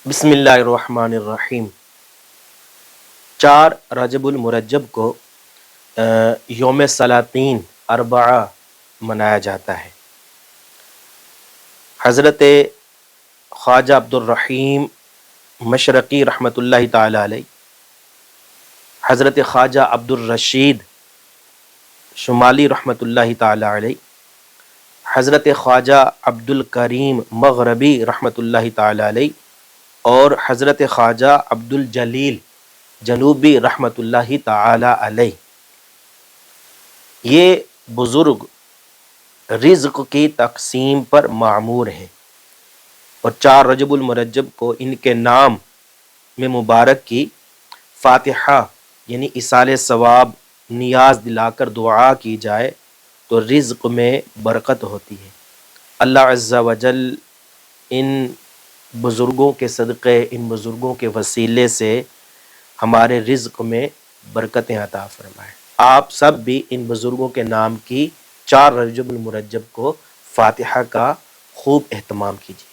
بسم اللہ الرحمن الرحیم۔ 4 رجب المرجب کو یوم سلاطین اربعہ منایا جاتا ہے۔ حضرت خواجہ عبدالرحیم مشرقی رحمۃ اللہ تعالی علیہ، حضرت خواجہ عبدالرشید شمالی رحمۃ اللہ تعالی علیہ، حضرت خواجہ عبدالکریم مغربی رحمۃ اللہ تعالی علیہ اور حضرت خواجہ عبدالجلیل جنوبی رحمۃ اللہ تعالی علیہ، یہ بزرگ رزق کی تقسیم پر معمور ہیں، اور 4 رجب المرجب کو ان کے نام میں مبارک کی فاتحہ یعنی ایصال ثواب نیاز دلا کر دعا کی جائے تو رزق میں برکت ہوتی ہے۔ اللہ عز و جل ان بزرگوں کے صدقے، ان بزرگوں کے وسیلے سے ہمارے رزق میں برکتیں عطا فرمائے۔ آپ سب بھی ان بزرگوں کے نام کی 4 رجب المرجب کو فاتحہ کا خوب اہتمام کیجیے۔